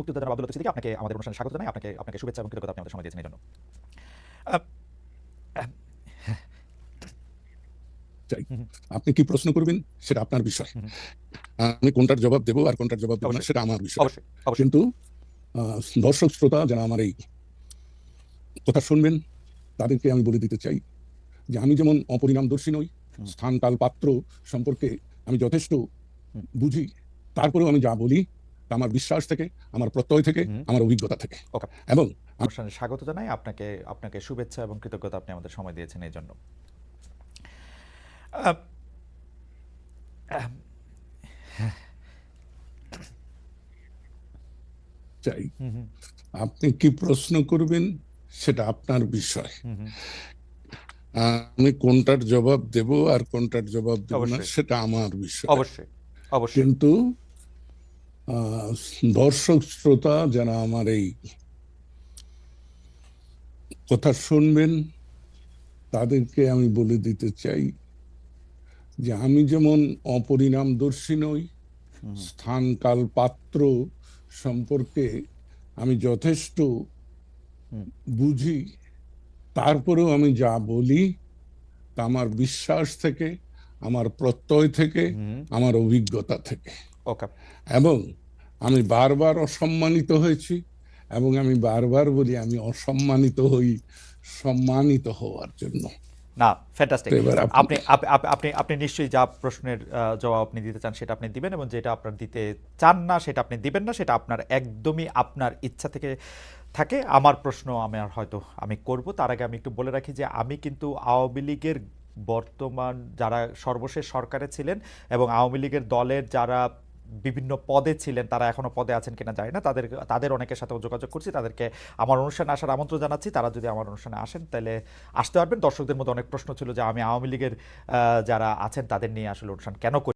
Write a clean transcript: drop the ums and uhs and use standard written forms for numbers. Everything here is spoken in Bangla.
মুক্তিযোদ্ধা জনাব আব্দুল লতিফ সিদ্দিকী, আপনাকে আমাদের অনুষ্ঠানে স্বাগত জানাই। আপনাকে শুভেচ্ছা এবং কৃতজ্ঞতা, আপনি আমাদের সময় দিয়েছেন এই জন্য। আহ, আহ, চাই। হুম, হুম, আপনি কি প্রশ্ন করবেন সেটা আপনার বিষয়। হুম, হুম, আমি কোনটার জবাব দেব আর কোনটার জবাব দেব না অবশ্যই সেটা আমার বিষয়। অবশ্যই অবশ্যই। কিন্তু দর্শক শ্রোতা যারা আমার এই কথা শুনবেন তাদেরকে আমি বলে দিতে চাই যে আমি যেমন অপরিণামদর্শী নই, হুম, স্থান কাল পাত্র সম্পর্কে আমি যথেষ্ট হুম, বুঝি, তারপরেও আমি যা বলি তা আমার বিশ্বাস থেকে, আমার প্রত্যয় থেকে, হুম, আমার অভিজ্ঞতা থেকে। ওকে। এবং অনুষ্ঠানে স্বাগত জানাই আপনাকে, আপনাকে শুভেচ্ছা এবং কৃতজ্ঞতা, আপনি আমাদের সময় দিয়েছেন এই জন্য। আহ, আহ, চাই হুম, হুম, আপনি কি প্রশ্ন করবেন সেটা আপনার বিষয়। হুম, হুম, আমি কোনটার জবাব দেব আর কোনটার জবাব দেব না অবশ্যই সেটা আমার বিষয়। অবশ্যই অবশ্যই। কিন্তু আহ, দর্শক শ্রোতা যারা আমার এই কথা শুনবেন তাদেরকে আমি বলে দিতে চাই যে আমি যেমন অপরিণামদর্শী নই, হুম, হুম, স্থান কাল পাত্র সম্পর্কে আমি যথেষ্ট হুম, বুঝি, তারপরেও আমি যা বলি তা আমার বিশ্বাস থেকে, আমার প্রত্যয় থেকে, হুম, আমার অভিজ্ঞতা থেকে। ওকে। এবং আমি বারবার অসম্মানিত হয়েছি এবং আমি বারবার বলি আমি অসম্মানিত হই সম্মানিত হওয়ার জন্য। না, তো ফ্যান্টাস্টিক। এবার আপনি আপনি আপনি আপনি নিশ্চয়ই যা প্রশ্নের জবাব আপনি দিতে চান সেটা আপনি দিবেন, এবং যেটা আপনার দিতে চান না সেটা আপনি দিবেন না, সেটা আপনার একদমই আপনার ইচ্ছা থেকে থাকে। আমার প্রশ্ন হয়তো আমি করব, তার আগে আমি একটু বলে রাখি যে আমি কিন্তু আওয়ামী লীগের বর্তমান যারা সর্বশেষ সরকারে ছিলেন এবং আওয়ামী লীগের দলের যারা বিভিন্ন পদে ছিলেন, তারা এখনো পদে আছেন কিনা জানি না, তাদের তাদের অনেকের সাথে যোগাযোগ করছি, তাদেরকে আমার অনুষ্ঠানে আসার আমন্ত্রণ জানাচ্ছি। তারা যদি আমার অনুষ্ঠানে আসেন তাহলে আসতে পারবেন। দর্শকদের মধ্যে অনেক প্রশ্ন ছিল যে আমি আওয়ামী লীগের যারা আছেন তাদের নিয়ে আসলে অনুষ্ঠান কেন করি।